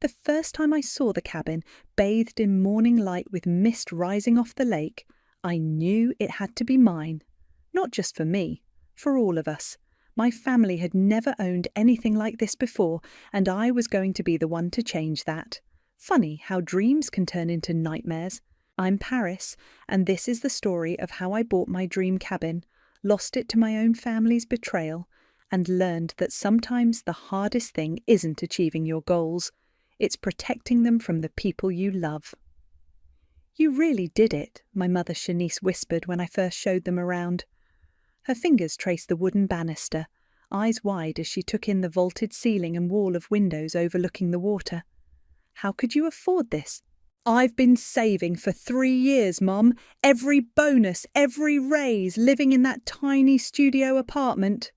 The first time I saw the cabin, bathed in morning light with mist rising off the lake, I knew it had to be mine. Not just for me, for all of us. My family had never owned anything like this before, and I was going to be the one to change that. Funny how dreams can turn into nightmares. I'm Paris, and this is the story of how I bought my dream cabin, lost it to my own family's betrayal, and learned that sometimes the hardest thing isn't achieving your goals. It's protecting them from the people you love. "You really did it," my mother Shanice whispered when I first showed them around. Her fingers traced the wooden banister, eyes wide as she took in the vaulted ceiling and wall of windows overlooking the water. "How could you afford this?" "I've been saving for 3 years, Mum. Every bonus, every raise, living in that tiny studio apartment."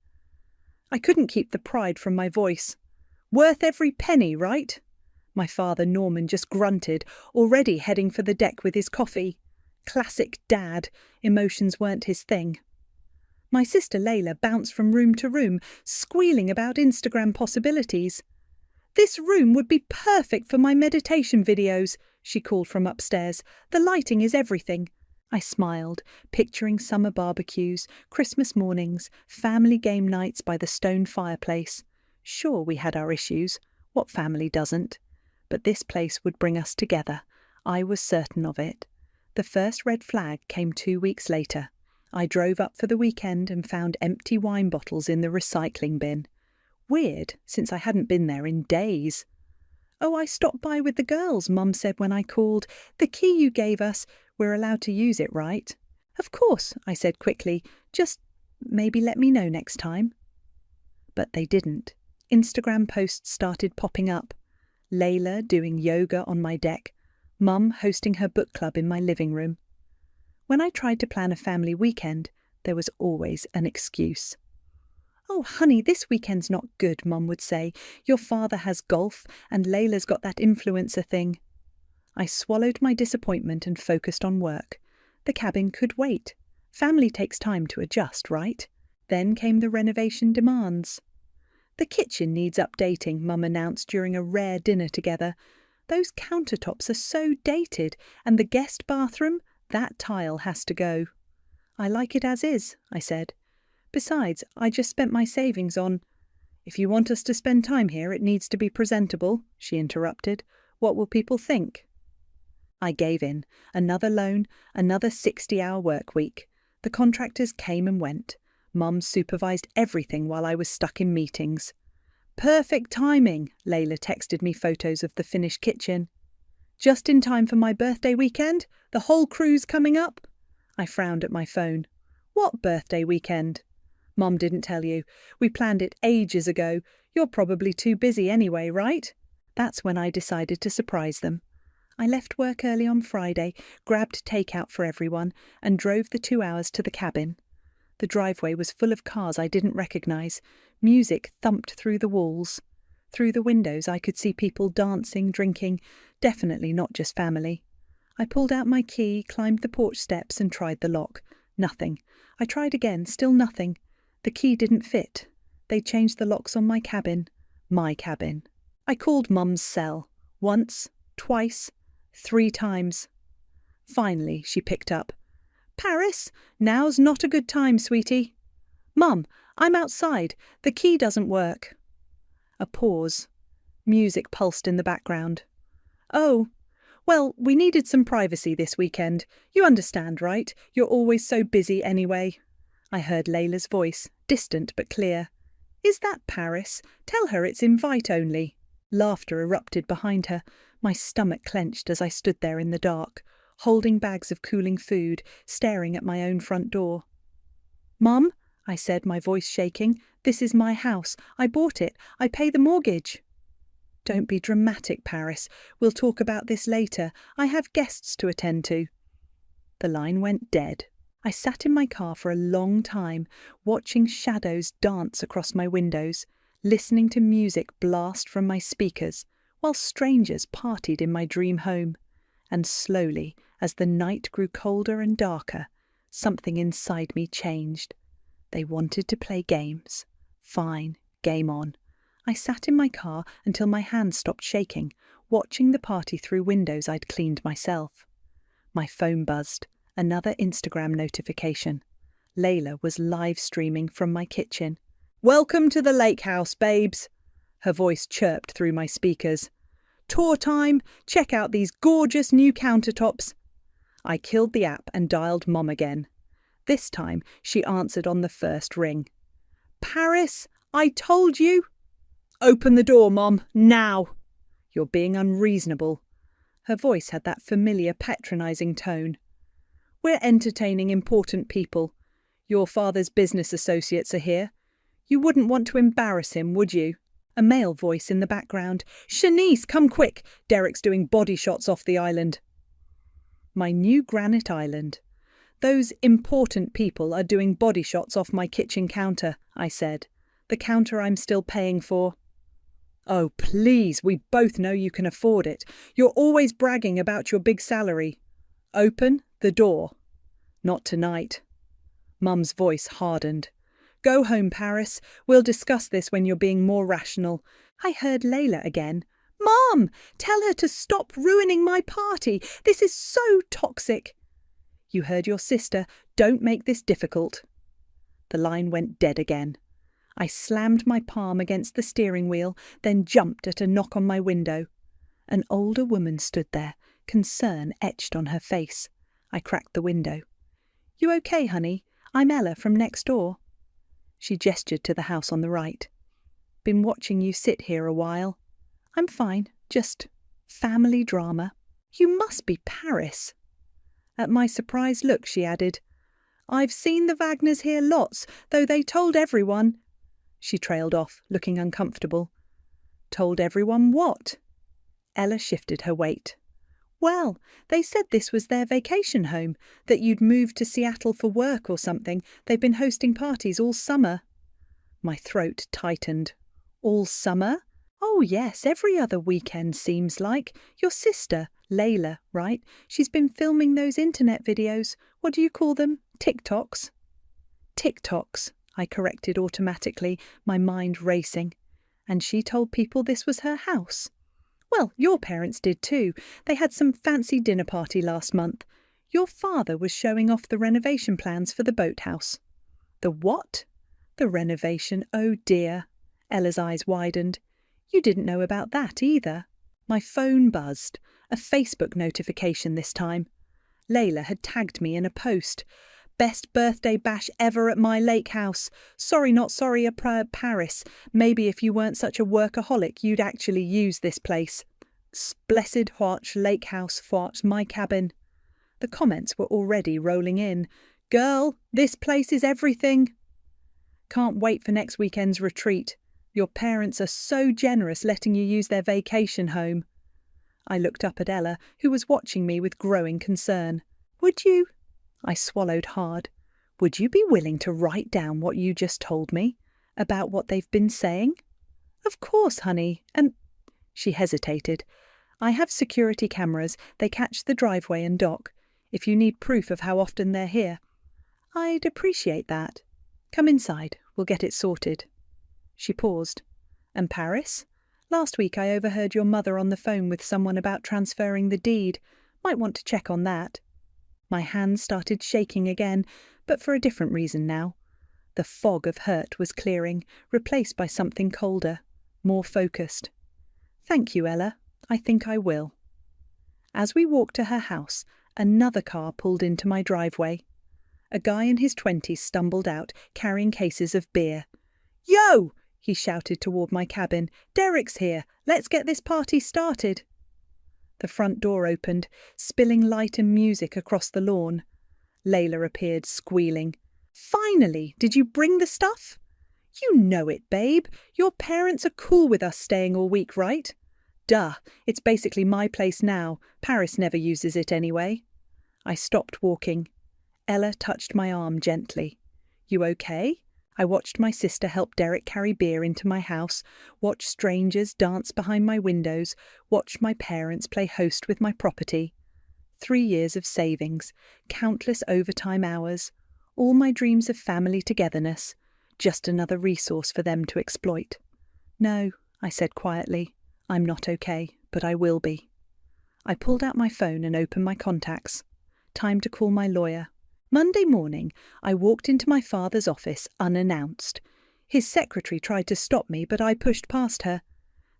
I couldn't keep the pride from my voice. "Worth every penny, right?" My father, Norman, just grunted, already heading for the deck with his coffee. Classic dad. Emotions weren't his thing. My sister Layla bounced from room to room, squealing about Instagram possibilities. "This room would be perfect for my meditation videos," she called from upstairs. "The lighting is everything." I smiled, picturing summer barbecues, Christmas mornings, family game nights by the stone fireplace. Sure, we had our issues. What family doesn't? But this place would bring us together. I was certain of it. The first red flag came 2 weeks later. I drove up for the weekend and found empty wine bottles in the recycling bin. Weird, since I hadn't been there in days. "Oh, I stopped by with the girls," Mum said when I called. "The key you gave us, we're allowed to use it, right?" "Of course," I said quickly. "Just maybe let me know next time." But they didn't. Instagram posts started popping up. Layla doing yoga on my deck, Mum hosting her book club in my living room. When I tried to plan a family weekend, there was always an excuse. "Oh, honey, this weekend's not good," Mum would say. "Your father has golf, and Layla's got that influencer thing." I swallowed my disappointment and focused on work. The cabin could wait. Family takes time to adjust, right? Then came the renovation demands. "The kitchen needs updating," Mum announced during a rare dinner together. "Those countertops are so dated, and the guest bathroom, that tile has to go." "I like it as is," I said. "Besides, I just spent my savings on—" "If you want us to spend time here, it needs to be presentable," she interrupted. "What will people think?" I gave in. Another loan, another 60-hour work week. The contractors came and went. Mum supervised everything while I was stuck in meetings. "Perfect timing," Layla texted me photos of the finished kitchen. "Just in time for my birthday weekend? The whole crew's coming up?" I frowned at my phone. "What birthday weekend?" "Mum didn't tell you. We planned it ages ago. You're probably too busy anyway, right?" That's when I decided to surprise them. I left work early on Friday, grabbed takeout for everyone, and drove the 2 hours to the cabin. The driveway was full of cars I didn't recognize. Music thumped through the walls. Through the windows I could see people dancing, drinking, definitely not just family. I pulled out my key, climbed the porch steps and tried the lock. Nothing. I tried again, still nothing. The key didn't fit. They changed the locks on my cabin. My cabin. I called Mum's cell. Once, twice, 3 times. Finally, she picked up. "Paris, now's not a good time, sweetie." "Mum, I'm outside. The key doesn't work." A pause. Music pulsed in the background. "Oh, well, we needed some privacy this weekend. You understand, right? You're always so busy anyway." I heard Layla's voice, distant but clear. "Is that Paris? Tell her it's invite only." Laughter erupted behind her. My stomach clenched as I stood there in the dark, holding bags of cooling food, staring at my own front door. "Mum," I said, my voice shaking, "this is my house. I bought it. I pay the mortgage." "Don't be dramatic, Paris. We'll talk about this later. I have guests to attend to." The line went dead. I sat in my car for a long time, watching shadows dance across my windows, listening to music blast from my speakers, while strangers partied in my dream home. And slowly, as the night grew colder and darker, something inside me changed. They wanted to play games. Fine, game on. I sat in my car until my hands stopped shaking, watching the party through windows I'd cleaned myself. My phone buzzed. Another Instagram notification. Layla was live streaming from my kitchen. "Welcome to the lake house, babes," her voice chirped through my speakers. "Tour time, check out these gorgeous new countertops." I killed the app and dialed Mom again. This time, she answered on the first ring. "Paris, I told you." "Open the door, Mom, now." "You're being unreasonable." Her voice had that familiar patronising tone. "We're entertaining important people. Your father's business associates are here. You wouldn't want to embarrass him, would you?" A male voice in the background. "Shanice, come quick. Derek's doing body shots off the island." My new granite island. "Those important people are doing body shots off my kitchen counter," I said. "The counter I'm still paying for." "Oh, please, we both know you can afford it. You're always bragging about your big salary." "Open the door." "Not tonight." Mum's voice hardened. "Go home, Paris. We'll discuss this when you're being more rational." I heard Layla again. "Mom, tell her to stop ruining my party. This is so toxic." "You heard your sister. Don't make this difficult." The line went dead again. I slammed my palm against the steering wheel, then jumped at a knock on my window. An older woman stood there, concern etched on her face. I cracked the window. "You okay, honey? I'm Ella from next door." She gestured to the house on the right. "Been watching you sit here a while." "I'm fine, just family drama." "You must be Paris." At my surprised look, she added, "I've seen the Wagners here lots, though they told everyone." She trailed off, looking uncomfortable. "Told everyone what?" Ella shifted her weight. "Well, they said this was their vacation home, that you'd moved to Seattle for work or something. They've been hosting parties all summer." My throat tightened. "All summer?" "Oh yes, every other weekend seems like. Your sister, Layla, right? She's been filming those internet videos. What do you call them? TikToks?" "TikToks," I corrected automatically, my mind racing. "And she told people this was her house." "Well, your parents did too. They had some fancy dinner party last month. Your father was showing off the renovation plans for the boathouse." "The what?" "The renovation, oh dear." Ella's eyes widened. "You didn't know about that either." My phone buzzed. A Facebook notification this time. Layla had tagged me in a post. "Best birthday bash ever at my lake house. Sorry not sorry a Paris. Maybe if you weren't such a workaholic you'd actually use this place. Blessed Hotch lake house fort my cabin." The comments were already rolling in. "Girl, this place is everything." "Can't wait for next weekend's retreat. Your parents are so generous letting you use their vacation home." I looked up at Ella, who was watching me with growing concern. "Would you—" I swallowed hard. "Would you be willing to write down what you just told me? About what they've been saying?" "Of course, honey. And—" She hesitated. "I have security cameras. They catch the driveway and dock. If you need proof of how often they're here." "I'd appreciate that. Come inside. We'll get it sorted." She paused. "And Paris? Last week I overheard your mother on the phone with someone about transferring the deed. Might want to check on that." My hands started shaking again, but for a different reason now. The fog of hurt was clearing, replaced by something colder, more focused. "Thank you, Ella. I think I will." As we walked to her house, another car pulled into my driveway. A guy in his 20s stumbled out, carrying cases of beer. "Yo!" he shouted toward my cabin. "Derek's here. Let's get this party started." The front door opened, spilling light and music across the lawn. Layla appeared, squealing. "Finally! Did you bring the stuff?" "You know it, babe. Your parents are cool with us staying all week, right?" "Duh. It's basically my place now. Paris never uses it anyway." I stopped walking. Ella touched my arm gently. "You okay?" I watched my sister help Derek carry beer into my house, watch strangers dance behind my windows, watch my parents play host with my property. 3 years of savings, countless overtime hours, all my dreams of family togetherness, just another resource for them to exploit. "No," I said quietly, "I'm not okay." but I will be. I pulled out my phone and opened my contacts. Time to call my lawyer. Monday morning, I walked into my father's office unannounced. His secretary tried to stop me, but I pushed past her.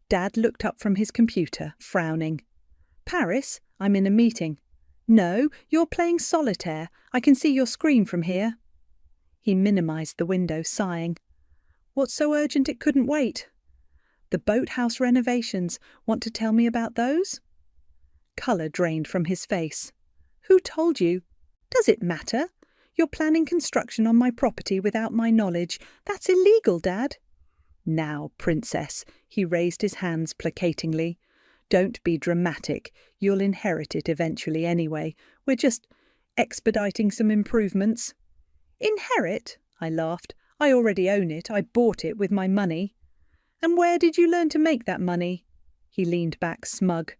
Dad looked up from his computer, frowning. "Paris, I'm in a meeting." "No, you're playing solitaire. I can see your screen from here." He minimised the window, sighing. "What's so urgent it couldn't wait?" "The boathouse renovations. Want to tell me about those?" Colour drained from his face. "Who told you?" "Does it matter? You're planning construction on my property without my knowledge. That's illegal, Dad." "Now, Princess," he raised his hands placatingly. "Don't be dramatic. You'll inherit it eventually anyway. We're just expediting some improvements." "Inherit?" I laughed. "I already own it. I bought it with my money." "And where did you learn to make that money?" He leaned back, smug.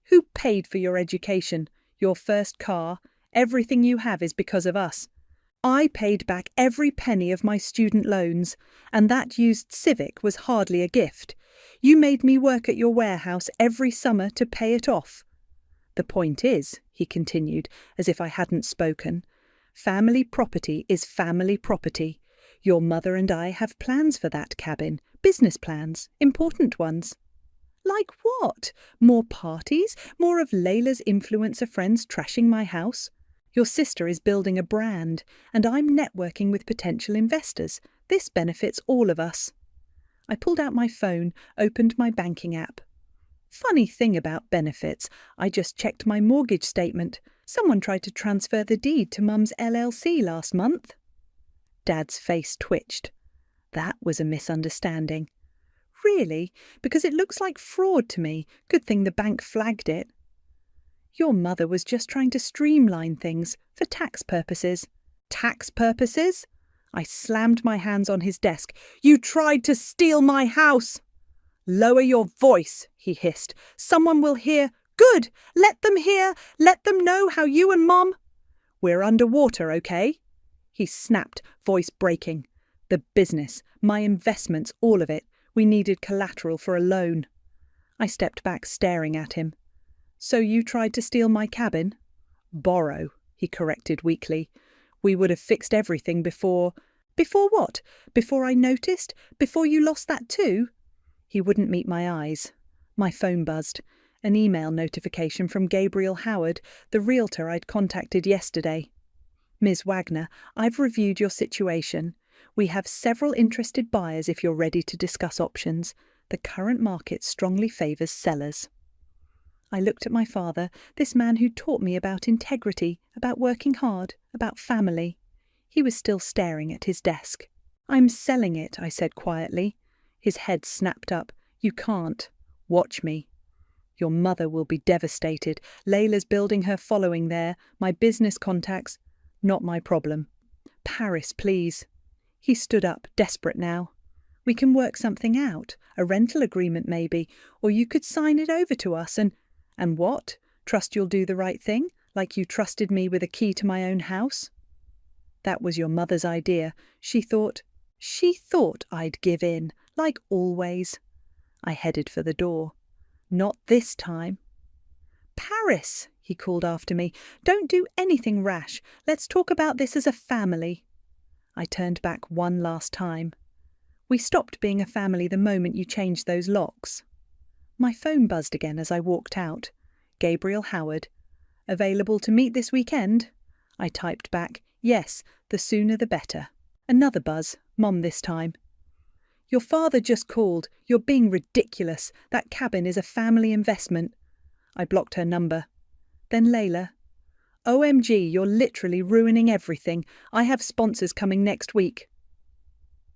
"Who paid for your education? Your first car? Everything you have is because of us. I paid back every penny of my student loans, and that used Civic was hardly a gift. You made me work at your warehouse every summer to pay it off." "The point is," he continued, as if I hadn't spoken, "family property is family property. Your mother and I have plans for that cabin, business plans, important ones." "Like what? More parties? More of Layla's influencer friends trashing my house? Your sister is building a brand, and I'm networking with potential investors. This benefits all of us." I pulled out my phone, opened my banking app. Funny thing about benefits, I just checked my mortgage statement. Someone tried to transfer the deed to Mum's LLC last month. Dad's face twitched. That was a misunderstanding. "Really? Because it looks like fraud to me. Good thing the bank flagged it." "Your mother was just trying to streamline things, for tax purposes." "Tax purposes?" I slammed my hands on his desk. "You tried to steal my house!" "Lower your voice," he hissed. "Someone will hear." "Good! Let them hear! Let them know how you and Mom—" "We're underwater, okay?" He snapped, voice breaking. "The business, my investments, all of it. We needed collateral for a loan." I stepped back, staring at him. "So you tried to steal my cabin?" "Borrow," he corrected weakly. "We would have fixed everything before—" "Before what? Before I noticed? Before you lost that too?" He wouldn't meet my eyes. My phone buzzed. An email notification from Gabriel Howard, the realtor I'd contacted yesterday. "Ms. Wagner, I've reviewed your situation. We have several interested buyers if you're ready to discuss options. The current market strongly favours sellers." I looked at my father, this man who taught me about integrity, about working hard, about family. He was still staring at his desk. "I'm selling it," I said quietly. His head snapped up. "You can't. Watch me. Your mother will be devastated. Layla's building her following there. My business contacts. Not my problem. Paris, please." He stood up, desperate now. "We can work something out. A rental agreement maybe. Or you could sign it over to us and—" "And what? Trust you'll do the right thing? Like you trusted me with a key to my own house?" "That was your mother's idea. She thought I'd give in, like always." I headed for the door. "Not this time." "Paris," he called after me, "don't do anything rash. Let's talk about this as a family." I turned back one last time. "We stopped being a family the moment you changed those locks." My phone buzzed again as I walked out. Gabriel Howard. "Available to meet this weekend?" I typed back, "Yes, the sooner the better." Another buzz, Mom this time. "Your father just called. You're being ridiculous. That cabin is a family investment." I blocked her number. Then Layla. "OMG, you're literally ruining everything. I have sponsors coming next week."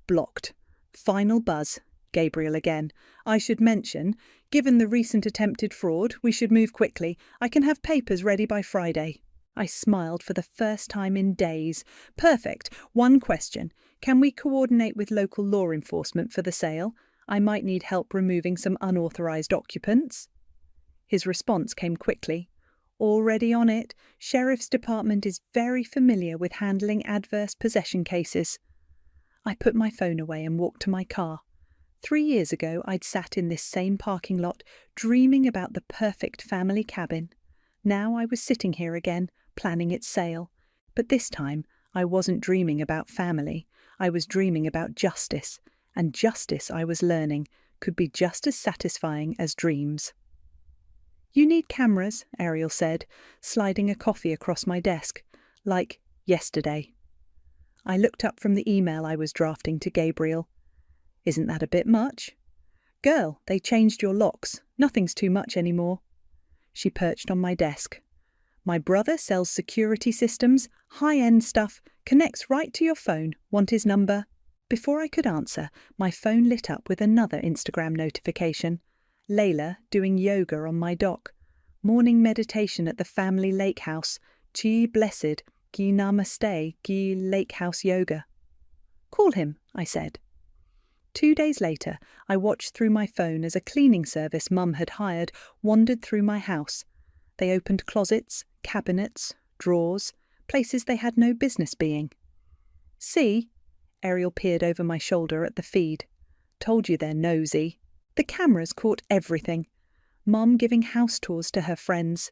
Blocked. Final buzz. Gabriel again. "I should mention, given the recent attempted fraud, we should move quickly. I can have papers ready by Friday." I smiled for the first time in days. "Perfect. One question. Can we coordinate with local law enforcement for the sale? I might need help removing some unauthorised occupants." His response came quickly. "Already on it. Sheriff's Department is very familiar with handling adverse possession cases." I put my phone away and walked to my car. 3 years ago, I'd sat in this same parking lot, dreaming about the perfect family cabin. Now I was sitting here again, planning its sale. But this time, I wasn't dreaming about family. I was dreaming about justice. And justice, I was learning, could be just as satisfying as dreams. "You need cameras," Ariel said, sliding a coffee across my desk, like yesterday. I looked up from the email I was drafting to Gabriel. "Isn't that a bit much?" "Girl, they changed your locks. Nothing's too much anymore." She perched on my desk. "My brother sells security systems, high-end stuff, connects right to your phone. Want his number?" Before I could answer, my phone lit up with another Instagram notification. Layla doing yoga on my dock. Morning meditation at the family lake house. Chi blessed, ki namaste, ki lake house yoga. "Call him," I said. 2 days later, I watched through my phone as a cleaning service Mum had hired wandered through my house. They opened closets, cabinets, drawers, places they had no business being. "See?" Ariel peered over my shoulder at the feed. "Told you they're nosy." The cameras caught everything. Mum giving house tours to her friends.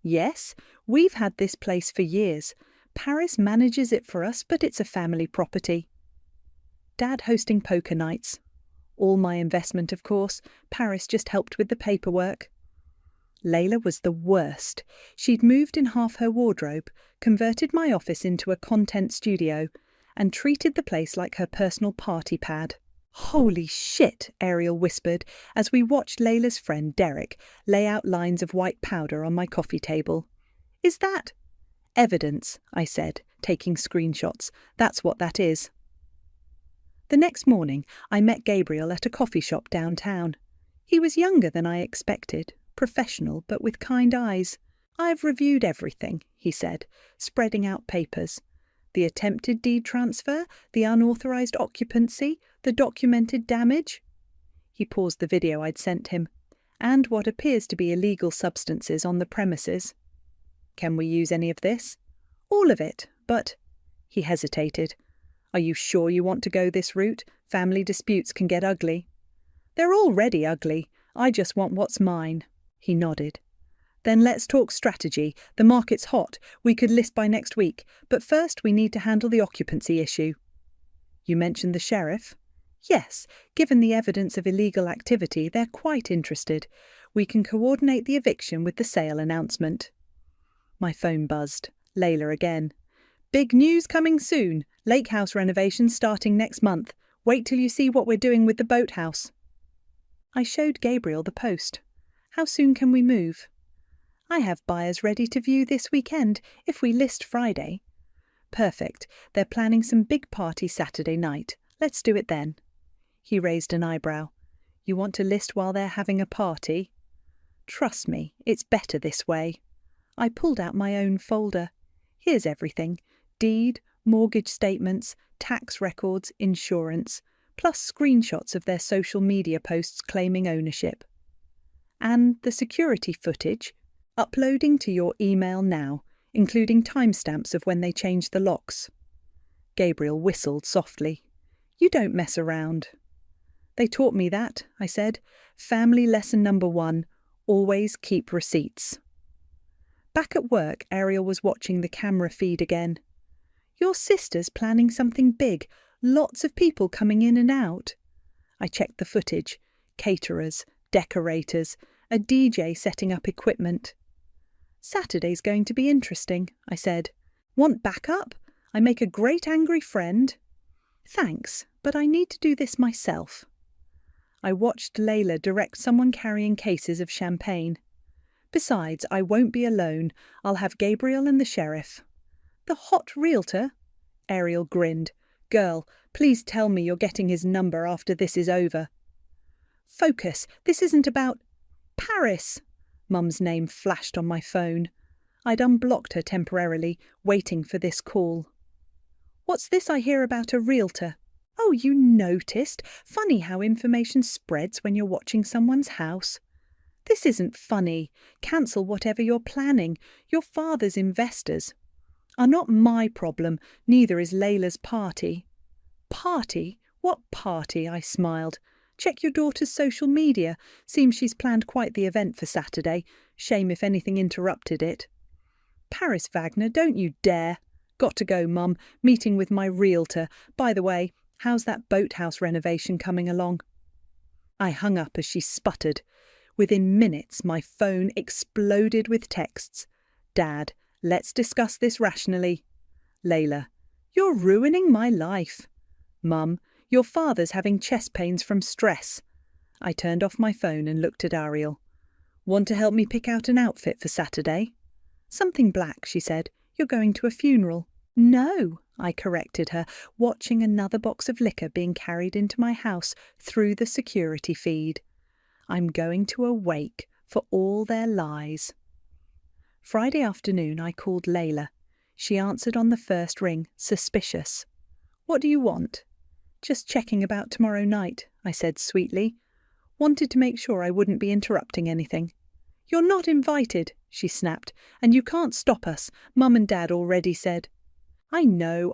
"Yes, we've had this place for years. Paris manages it for us, but it's a family property." Dad hosting poker nights. All my investment, of course. Paris just helped with the paperwork. Layla was the worst. She'd moved in half her wardrobe, converted my office into a content studio, and treated the place like her personal party pad. "Holy shit," Ariel whispered as we watched Layla's friend Derek lay out lines of white powder on my coffee table. "Is that—" "Evidence," I said, taking screenshots. "That's what that is." The next morning, I met Gabriel at a coffee shop downtown. He was younger than I expected, professional but with kind eyes. "I've reviewed everything," he said, spreading out papers. "The attempted deed transfer, the unauthorized occupancy, the documented damage." He paused the video I'd sent him. "And what appears to be illegal substances on the premises." "Can we use any of this?" "All of it, but—" He hesitated. "Are you sure you want to go this route? Family disputes can get ugly." "They're already ugly. I just want what's mine." He nodded. "Then let's talk strategy. The market's hot. We could list by next week. But first we need to handle the occupancy issue." "You mentioned the sheriff?" "Yes. Given the evidence of illegal activity, they're quite interested. We can coordinate the eviction with the sale announcement." My phone buzzed. Layla again. "Big news coming soon. Lake house renovations starting next month. Wait till you see what we're doing with the boathouse." I showed Gabriel the post. "How soon can we move?" "I have buyers ready to view this weekend, if we list Friday." "Perfect. They're planning some big party Saturday night. Let's do it then." He raised an eyebrow. "You want to list while they're having a party?" "Trust me, it's better this way." I pulled out my own folder. "Here's everything. Deed, mortgage statements, tax records, insurance, plus screenshots of their social media posts claiming ownership. And the security footage, uploading to your email now, including timestamps of when they changed the locks." Gabriel whistled softly. "You don't mess around." "They taught me that," I said. "Family lesson number 1, always keep receipts." Back at work, Ariel was watching the camera feed again. "Your sister's planning something big. Lots of people coming in and out." I checked the footage. Caterers, decorators, a DJ setting up equipment. "Saturday's going to be interesting," I said. "Want backup? I make a great angry friend." "Thanks, but I need to do this myself." I watched Layla direct someone carrying cases of champagne. "Besides, I won't be alone. I'll have Gabriel and the sheriff." "The hot realtor?" Ariel grinned. "Girl, please tell me you're getting his number after this is over." "Focus, this isn't about—" "Paris!" Mum's name flashed on my phone. I'd unblocked her temporarily, waiting for this call. "What's this I hear about a realtor?" "Oh, you noticed? Funny how information spreads when you're watching someone's house." "This isn't funny. Cancel whatever you're planning. Your father's investors are not my problem, neither is Layla's party." "Party? What party?" I smiled. Check your daughter's social media. Seems she's planned quite the event for Saturday. Shame if anything interrupted it. Paris Wagner, don't you dare. Got to go, Mum. Meeting with my realtor. By the way, how's that boathouse renovation coming along? I hung up as she sputtered. Within minutes, my phone exploded with texts. Dad, let's discuss this rationally. Layla, you're ruining my life. Mum, your father's having chest pains from stress. I turned off my phone and looked at Ariel. Want to help me pick out an outfit for Saturday? Something black, she said. You're going to a funeral. No, I corrected her, watching another box of liquor being carried into my house through the security feed. I'm going to a wake for all their lies. Friday afternoon I called Layla. She answered on the first ring, suspicious. What do you want? Just checking about tomorrow night, I said sweetly. Wanted to make sure I wouldn't be interrupting anything. You're not invited, she snapped, and you can't stop us. Mum and Dad already said. I know,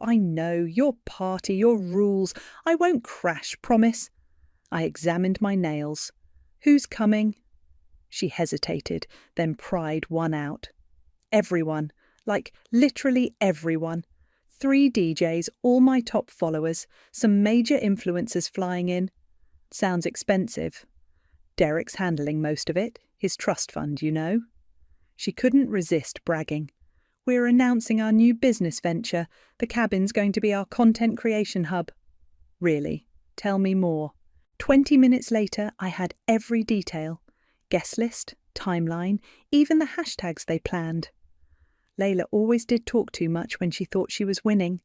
your party, your rules. I won't crash, promise. I examined my nails. Who's coming? She hesitated, then pride won out. Everyone, like literally everyone. 3 DJs, all my top followers, some major influencers flying in. Sounds expensive. Derek's handling most of it, his trust fund, you know. She couldn't resist bragging. We're announcing our new business venture. The cabin's going to be our content creation hub. Really? Tell me more. 20 minutes later, I had every detail. Guest list, timeline, even the hashtags they planned. Layla always did talk too much when she thought she was winning.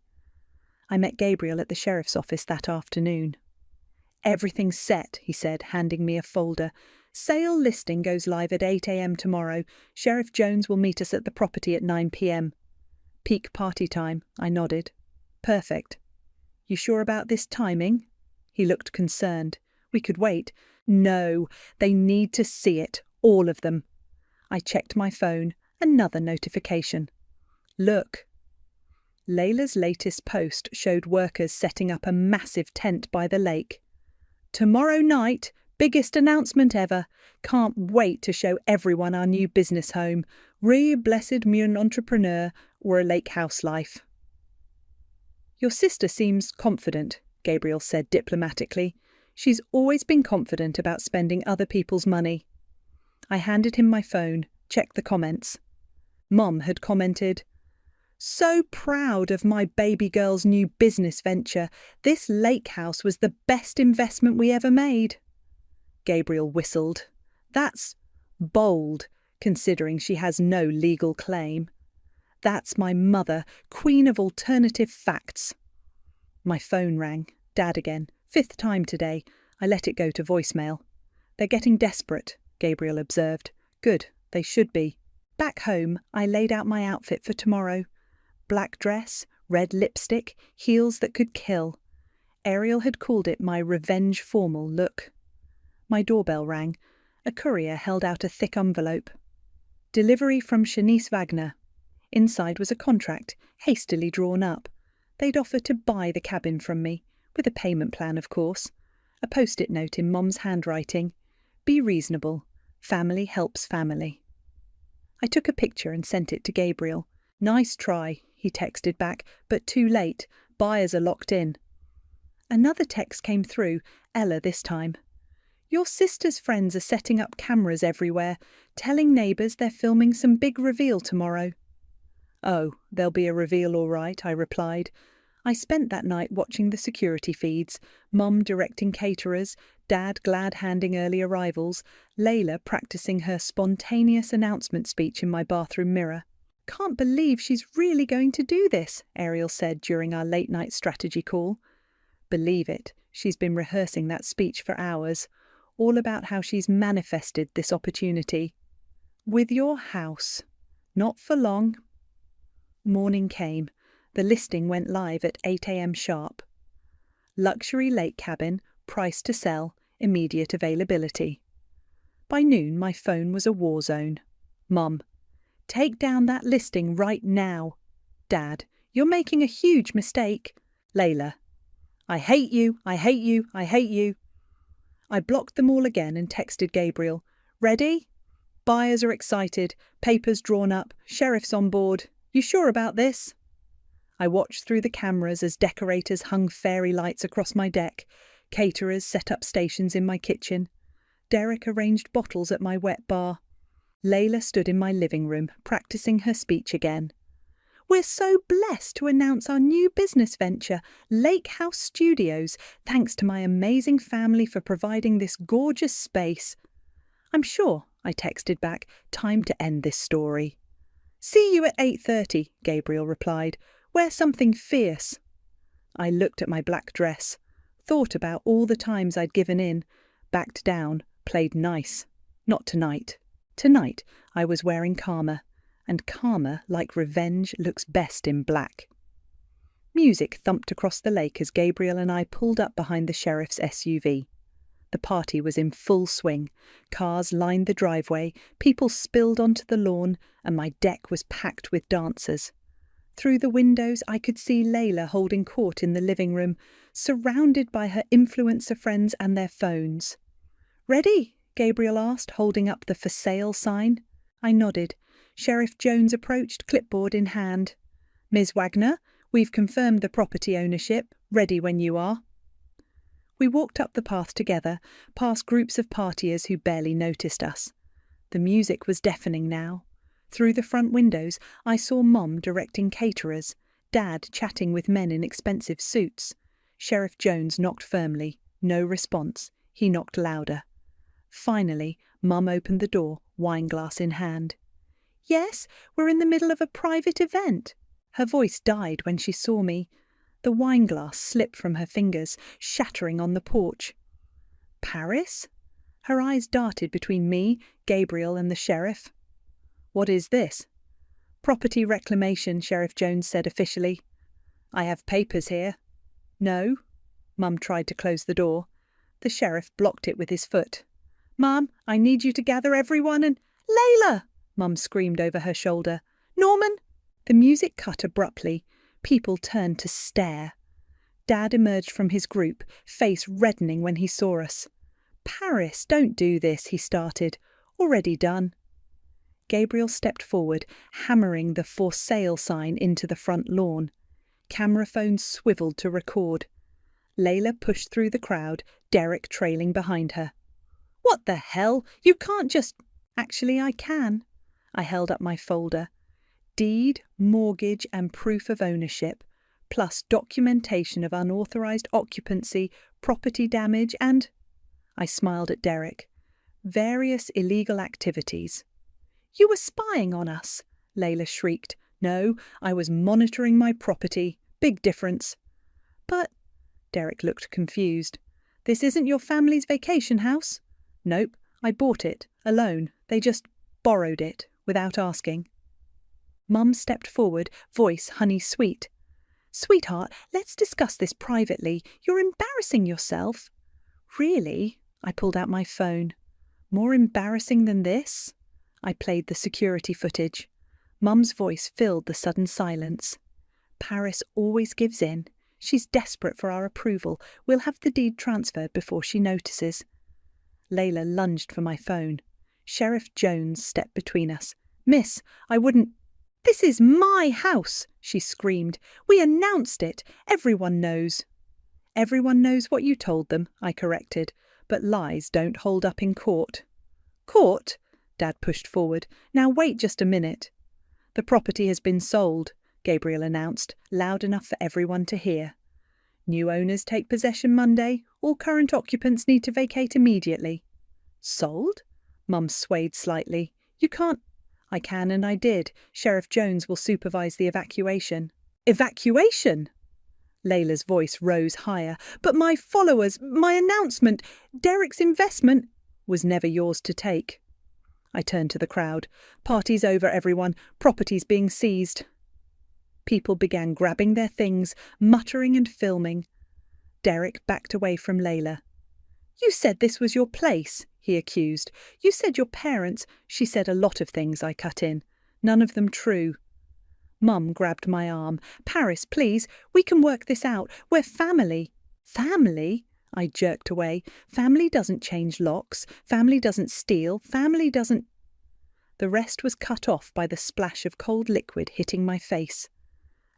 I met Gabriel at the sheriff's office that afternoon. Everything's set, he said, handing me a folder. Sale listing goes live at 8 a.m. tomorrow. Sheriff Jones will meet us at the property at 9 p.m. Peak party time, I nodded. Perfect. You sure about this timing? He looked concerned. We could wait. No, they need to see it, all of them. I checked my phone. Another notification. Look. Layla's latest post showed workers setting up a massive tent by the lake. Tomorrow night, biggest announcement ever. Can't wait to show everyone our new business home. Blessed mune entrepreneur or a lake house life. Your sister seems confident, Gabriel said diplomatically. She's always been confident about spending other people's money. I handed him my phone, checked the comments. Mom had commented, So proud of my baby girl's new business venture. This lake house was the best investment we ever made. Gabriel whistled. That's bold, considering she has no legal claim. That's my mother, queen of alternative facts. My phone rang. Dad again. 5th time today. I let it go to voicemail. They're getting desperate, Gabriel observed. Good, they should be. Back home, I laid out my outfit for tomorrow. Black dress, red lipstick, heels that could kill. Ariel had called it my revenge formal look. My doorbell rang. A courier held out a thick envelope. Delivery from Shanice Wagner. Inside was a contract, hastily drawn up. They'd offer to buy the cabin from me, with a payment plan, of course. A post-it note in Mom's handwriting. Be reasonable. Family helps family. I took a picture and sent it to Gabriel. Nice try, he texted back, but too late. Buyers are locked in. Another text came through, Ella this time. Your sister's friends are setting up cameras everywhere, telling neighbours they're filming some big reveal tomorrow. Oh, there'll be a reveal all right, I replied. I spent that night watching the security feeds, Mum directing caterers, Dad glad-handing early arrivals, Layla practising her spontaneous announcement speech in my bathroom mirror. Can't believe she's really going to do this, Ariel said during our late-night strategy call. Believe it, she's been rehearsing that speech for hours, all about how she's manifested this opportunity. With your house. Not for long. Morning came. The listing went live at 8 a.m. sharp. Luxury lake cabin, price to sell, immediate availability. By noon, my phone was a war zone. Mum, take down that listing right now. Dad, you're making a huge mistake. Layla, I hate you, I hate you, I hate you. I blocked them all again and texted Gabriel. Ready? Buyers are excited, papers drawn up, sheriff's on board. You sure about this? I watched through the cameras as decorators hung fairy lights across my deck, caterers set up stations in my kitchen. Derek arranged bottles at my wet bar. Layla stood in my living room, practicing her speech again. We're so blessed to announce our new business venture, Lake House Studios, thanks to my amazing family for providing this gorgeous space. I'm sure, I texted back, time to end this story. See you at 8:30, Gabriel replied. Wear something fierce. I looked at my black dress, thought about all the times I'd given in, backed down, played nice. Not tonight. Tonight I was wearing karma, and karma, like revenge, looks best in black. Music thumped across the lake as Gabriel and I pulled up behind the sheriff's SUV. The party was in full swing. Cars lined the driveway, people spilled onto the lawn, and my deck was packed with dancers. Through the windows I could see Layla holding court in the living room, surrounded by her influencer friends and their phones. Ready? Gabriel asked, holding up the for sale sign. I nodded. Sheriff Jones approached, clipboard in hand. Ms. Wagner, we've confirmed the property ownership. Ready when you are. We walked up the path together, past groups of partiers who barely noticed us. The music was deafening now. Through the front windows, I saw Mom directing caterers, Dad chatting with men in expensive suits. Sheriff Jones knocked firmly. No response. He knocked louder. Finally, Mum opened the door, wineglass in hand. Yes, we're in the middle of a private event. Her voice died when she saw me. The wineglass slipped from her fingers, shattering on the porch. Paris? Her eyes darted between me, Gabriel, and the sheriff. What is this? Property reclamation, Sheriff Jones said officially. I have papers here. No. Mum tried to close the door. The sheriff blocked it with his foot. Mum, I need you to gather everyone and— Layla! Mum screamed over her shoulder. Norman! The music cut abruptly. People turned to stare. Dad emerged from his group, face reddening when he saw us. Paris, don't do this, he started. Already done. Gabriel stepped forward, hammering the for sale sign into the front lawn. Camera phones swiveled to record. Layla pushed through the crowd, Derek trailing behind her. What the hell? You can't just— Actually, I can. I held up my folder. Deed, mortgage and proof of ownership, plus documentation of unauthorized occupancy, property damage and— I smiled at Derek. Various illegal activities. You were spying on us, Layla shrieked. No, I was monitoring my property. Big difference. But— Derek looked confused. This isn't your family's vacation house? Nope, I bought it, alone. They just borrowed it, without asking. Mum stepped forward, voice honey sweet. Sweetheart, let's discuss this privately. You're embarrassing yourself. Really? I pulled out my phone. More embarrassing than this? I played the security footage. Mum's voice filled the sudden silence. Paris always gives in. She's desperate for our approval. We'll have the deed transferred before she notices. Layla lunged for my phone. Sheriff Jones stepped between us. Miss, I wouldn't— This is my house, she screamed. We announced it. Everyone knows. Everyone knows what you told them, I corrected, but lies don't hold up in court. Court? Dad pushed forward. Now wait just a minute. The property has been sold, Gabriel announced, loud enough for everyone to hear. New owners take possession Monday. All current occupants need to vacate immediately. Sold? Mum swayed slightly. You can't— I can and I did. Sheriff Jones will supervise the evacuation. Evacuation? Layla's voice rose higher. But my followers, my announcement, Derek's investment was never yours to take. I turned to the crowd. Party's over, everyone. Property's being seized. People began grabbing their things, muttering and filming. Derek backed away from Layla. You said this was your place, he accused. You said your parents— She said a lot of things, I cut in. None of them true. Mum grabbed my arm. Paris, please, we can work this out. We're family. Family? I jerked away. Family doesn't change locks. Family doesn't steal. Family doesn't... The rest was cut off by the splash of cold liquid hitting my face.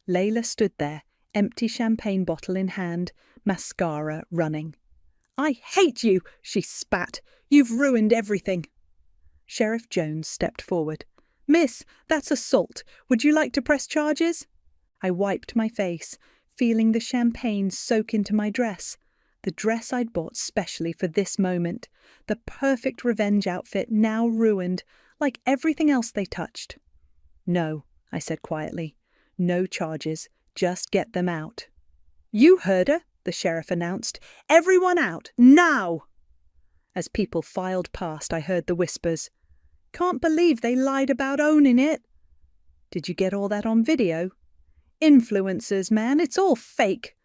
Layla stood there, empty champagne bottle in hand, mascara running. "I hate you," she spat. "You've ruined everything." Sheriff Jones stepped forward. "Miss, that's assault. Would you like to press charges?" I wiped my face, feeling the champagne soak into my dress. The dress I'd bought specially for this moment. The perfect revenge outfit now ruined, like everything else they touched. "No," I said quietly. "No charges. Just get them out." "You heard her," the sheriff announced. "Everyone out, now!" As people filed past, I heard the whispers. "Can't believe they lied about owning it." "Did you get all that on video?" "Influencers, man, it's all fake."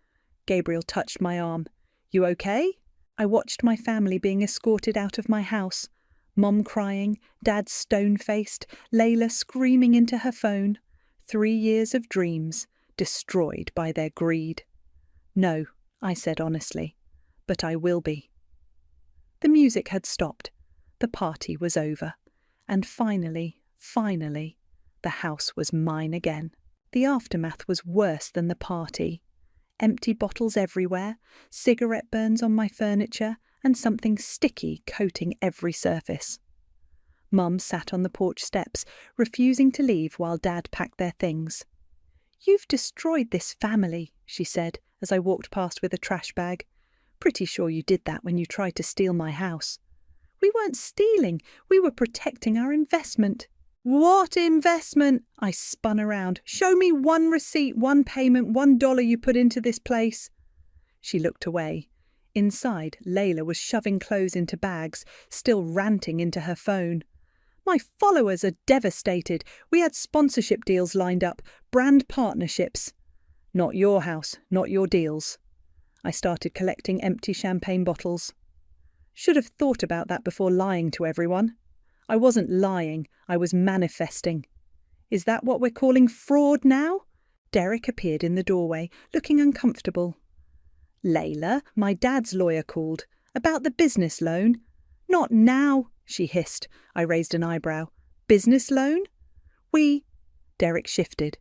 Gabriel touched my arm. "You okay?" I watched my family being escorted out of my house. Mom crying, Dad stone-faced, Layla screaming into her phone. 3 years of dreams, destroyed by their greed. "No," I said honestly, "but I will be." The music had stopped. The party was over. And finally, the house was mine again. The aftermath was worse than the party. Empty bottles everywhere, cigarette burns on my furniture, and something sticky coating every surface. Mum sat on the porch steps, refusing to leave while Dad packed their things. "You've destroyed this family," she said as I walked past with a trash bag. "Pretty sure you did that when you tried to steal my house." "We weren't stealing, we were protecting our investment." "What investment?" I spun around. "Show me one receipt, one payment, $1 you put into this place." She looked away. Inside, Layla was shoving clothes into bags, still ranting into her phone. "My followers are devastated. We had sponsorship deals lined up, brand partnerships." "Not your house, not your deals." I started collecting empty champagne bottles. Should have thought about that before lying to everyone. I wasn't lying, I was manifesting. "Is that what we're calling fraud now?" Derek appeared in the doorway, looking uncomfortable. "Layla, my dad's lawyer called. About the business loan." "Not now," she hissed. I raised an eyebrow. "Business loan?" Derek shifted.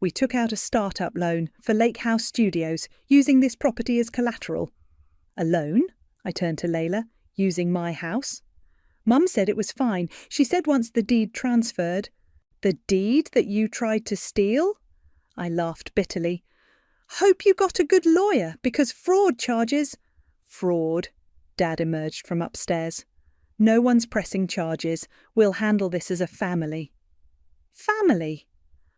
"We took out a start-up loan for Lake House Studios, using this property as collateral." "A loan?" I turned to Layla. "Using my house?" "Mum said it was fine. She said once the deed transferred." "The deed that you tried to steal?" I laughed bitterly. "Hope you got a good lawyer, because fraud charges—" "Fraud." Dad emerged from upstairs. "No one's pressing charges. We'll handle this as a family." "Family?"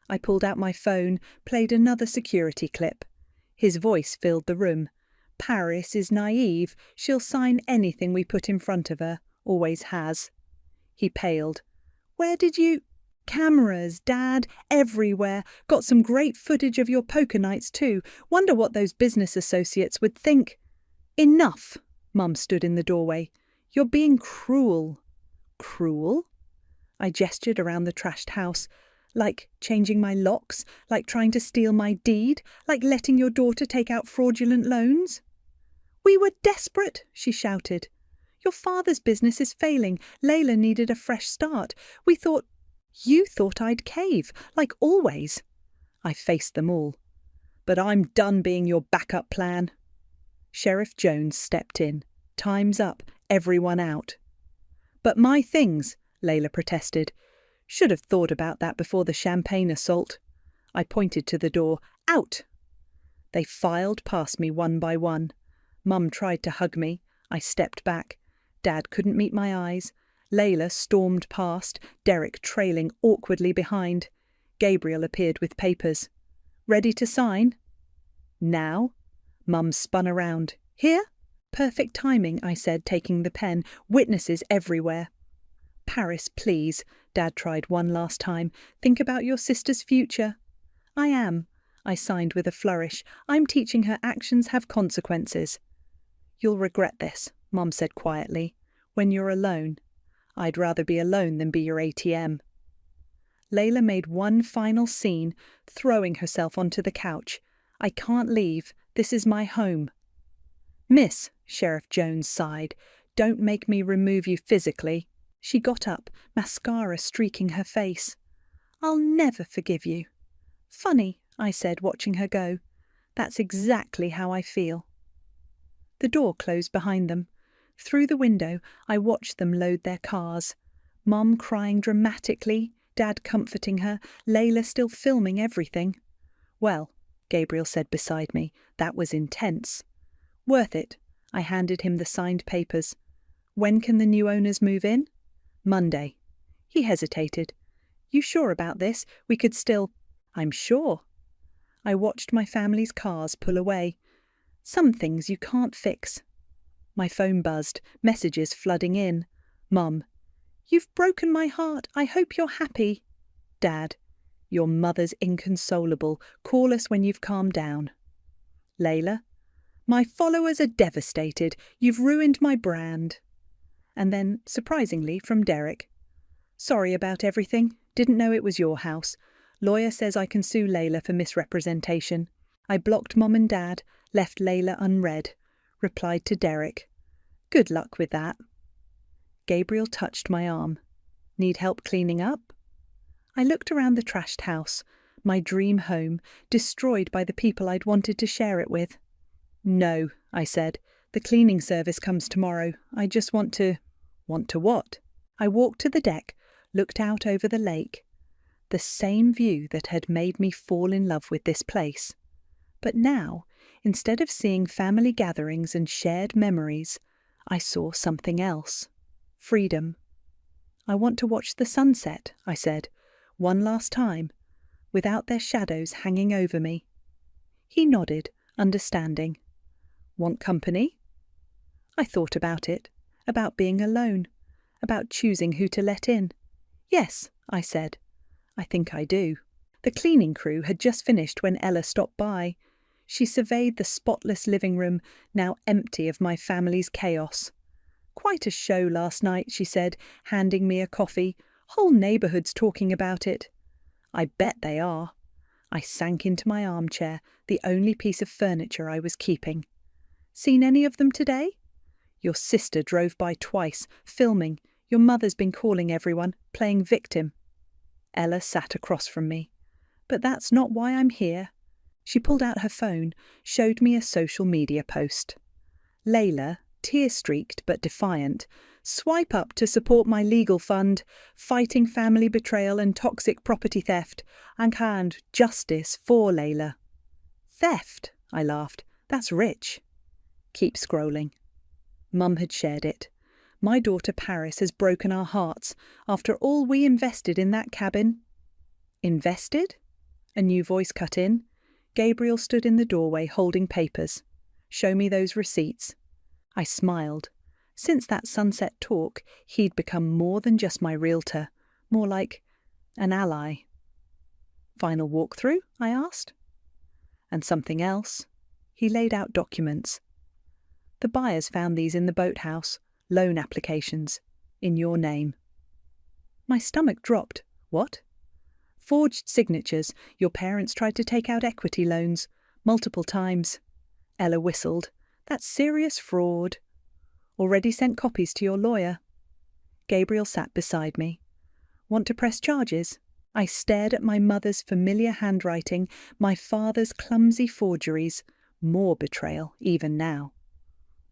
I pulled out my phone, played another security clip. His voice filled the room. "Paris is naive. She'll sign anything we put in front of her. Always has." He paled. "Where did you—" "Cameras, Dad, everywhere. Got some great footage of your poker nights too. Wonder what those business associates would think." "Enough!" Mum stood in the doorway. "You're being cruel." "Cruel?" I gestured around the trashed house. "Like changing my locks? Like trying to steal my deed? Like letting your daughter take out fraudulent loans?" "We were desperate," she shouted. "Your father's business is failing. Layla needed a fresh start. We thought—" "You thought I'd cave, like always." I faced them all. "But I'm done being your backup plan." Sheriff Jones stepped in. "Time's up. Everyone out." "But my things," Layla protested. "Should have thought about that before the champagne assault." I pointed to the door. "Out!" They filed past me one by one. Mum tried to hug me. I stepped back. Dad couldn't meet my eyes. Layla stormed past, Derek trailing awkwardly behind. Gabriel appeared with papers. "Ready to sign?" "Now?" Mum spun around. "Here?" "Perfect timing," I said, taking the pen. "Witnesses everywhere." "Paris, please." Dad tried one last time. "Think about your sister's future." "I am." I signed with a flourish. "I'm teaching her actions have consequences." "You'll regret this," Mum said quietly. "When you're alone." "I'd rather be alone than be your ATM." Layla made one final scene, throwing herself onto the couch. "I can't leave. This is my home." "Miss," Sheriff Jones sighed. "Don't make me remove you physically." She got up, mascara streaking her face. "I'll never forgive you." "Funny," I said, watching her go. "That's exactly how I feel." The door closed behind them. Through the window, I watched them load their cars. Mum crying dramatically, Dad comforting her, Layla still filming everything. "Well," Gabriel said beside me, "that was intense." "Worth it." I handed him the signed papers. "When can the new owners move in?" "Monday." He hesitated. "You sure about this? We could still—" "I'm sure." I watched my family's cars pull away. Some things you can't fix. My phone buzzed, messages flooding in. Mum: "You've broken my heart. I hope you're happy." Dad: "Your mother's inconsolable. Call us when you've calmed down." Layla: "My followers are devastated. You've ruined my brand." And then, surprisingly, from Derek: "Sorry about everything. Didn't know it was your house. Lawyer says I can sue Layla for misrepresentation. I blocked Mom and Dad, left Layla unread. Replied to Derek. Good luck with that." Gabriel touched my arm. "Need help cleaning up?" I looked around the trashed house, my dream home, destroyed by the people I'd wanted to share it with. "No," I said. "The cleaning service comes tomorrow. I just want to—" "Want to what?" I walked to the deck, looked out over the lake. The same view that had made me fall in love with this place. But now, instead of seeing family gatherings and shared memories, I saw something else. Freedom. "I want to watch the sunset," I said, "one last time, without their shadows hanging over me." He nodded, understanding. "Want company?" I thought about it, about being alone, about choosing who to let in. "Yes," I said. "I think I do." The cleaning crew had just finished when Ella stopped by. She surveyed the spotless living room, now empty of my family's chaos. "Quite a show last night," she said, handing me a coffee. "Whole neighbourhood's talking about it." "I bet they are." I sank into my armchair, the only piece of furniture I was keeping. "Seen any of them today?" "Your sister drove by twice, filming. Your mother's been calling everyone, playing victim." Ella sat across from me. "But that's not why I'm here." She pulled out her phone, showed me a social media post. "Layla, tear-streaked but defiant, swipe up to support my legal fund, fighting family betrayal and toxic property theft, and justice for Layla." "Theft?" I laughed. "That's rich." Keep scrolling. Mum had shared it. "My daughter Paris has broken our hearts after all we invested in that cabin." "Invested?" A new voice cut in. Gabriel stood in the doorway holding papers. "Show me those receipts." I smiled. Since that sunset talk, he'd become more than just my realtor, more like an ally. "Final walkthrough?" I asked. "And something else." He laid out documents. "The buyers found these in the boathouse, loan applications, in your name." My stomach dropped. "What?" "Forged signatures. Your parents tried to take out equity loans. Multiple times." Ella whistled. "That's serious fraud." "Already sent copies to your lawyer." Gabriel sat beside me. "Want to press charges?" I stared at my mother's familiar handwriting, my father's clumsy forgeries. More betrayal, even now.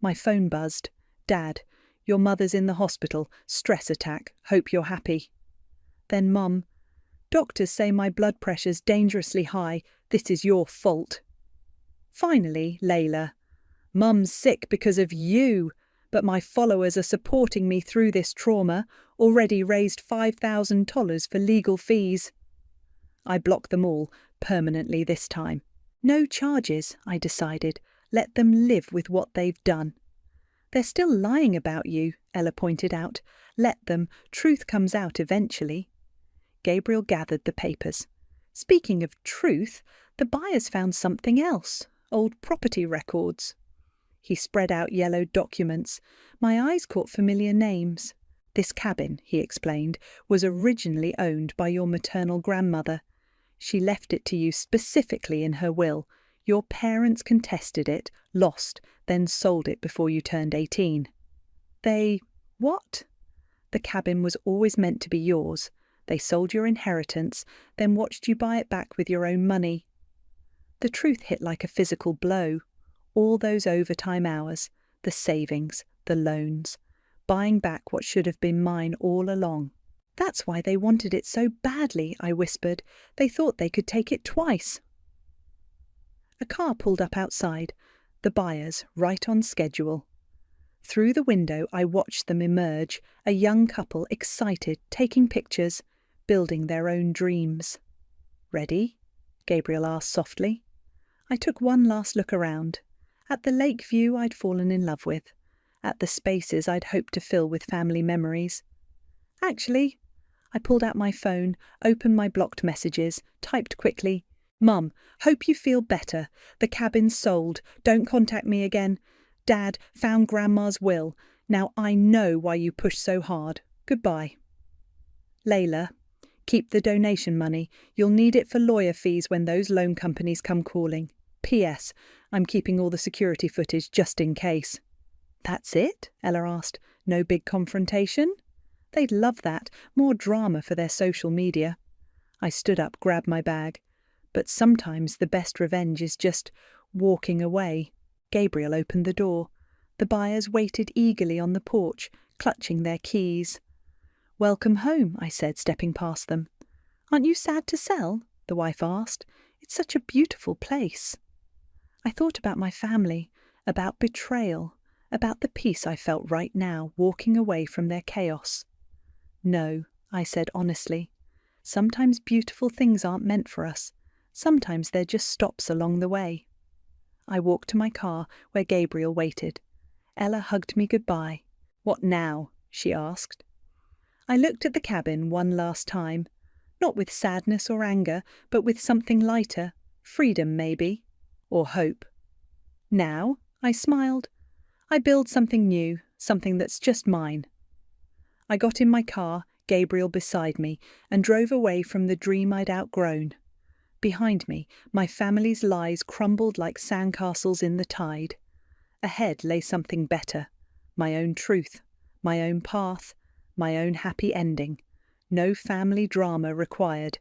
My phone buzzed. "Dad, your mother's in the hospital. Stress attack. Hope you're happy." Then Mum. "Doctors say my blood pressure's dangerously high. This is your fault." Finally, Layla. "Mum's sick because of you, but my followers are supporting me through this trauma, already raised $5,000 for legal fees." I blocked them all, permanently this time. No charges, I decided. Let them live with what they've done. "They're still lying about you," Ella pointed out. "Let them. Truth comes out eventually." Gabriel gathered the papers. "Speaking of truth, the buyers found something else. Old property records." He spread out yellow documents. My eyes caught familiar names. "This cabin," he explained, "was originally owned by your maternal grandmother. She left it to you specifically in her will. Your parents contested it, lost, then sold it before you turned 18. They… what? The cabin was always meant to be yours. They sold your inheritance, then watched you buy it back with your own money. The truth hit like a physical blow. All those overtime hours, the savings, the loans, buying back what should have been mine all along. That's why they wanted it so badly, I whispered. They thought they could take it twice. A car pulled up outside, the buyers right on schedule. Through the window I watched them emerge, a young couple excited, taking pictures, building their own dreams. "Ready?" Gabriel asked softly. I took one last look around, at the lake view I'd fallen in love with, at the spaces I'd hoped to fill with family memories. Actually, I pulled out my phone, opened my blocked messages, typed quickly, "Mum, hope you feel better. The cabin's sold. Don't contact me again. Dad, found Grandma's will. Now I know why you pushed so hard. Goodbye. Layla, keep the donation money. You'll need it for lawyer fees when those loan companies come calling. P.S. I'm keeping all the security footage just in case." "That's it?" Ella asked. "No big confrontation?" They'd love that. More drama for their social media. I stood up, grabbed my bag. But sometimes the best revenge is just walking away. Gabriel opened the door. The buyers waited eagerly on the porch, clutching their keys. "Welcome home," I said, stepping past them. "Aren't you sad to sell?" the wife asked. "It's such a beautiful place." I thought about my family, about betrayal, about the peace I felt right now, walking away from their chaos. "No," I said honestly. "Sometimes beautiful things aren't meant for us. Sometimes they're just stops along the way." I walked to my car, where Gabriel waited. Ella hugged me goodbye. "What now?" she asked. I looked at the cabin one last time, not with sadness or anger, but with something lighter, freedom maybe, or hope. "Now?" I smiled. "I build something new, something that's just mine." I got in my car, Gabriel beside me, and drove away from the dream I'd outgrown. Behind me, my family's lies crumbled like sandcastles in the tide. Ahead lay something better, my own truth, my own path, my own happy ending. No family drama required,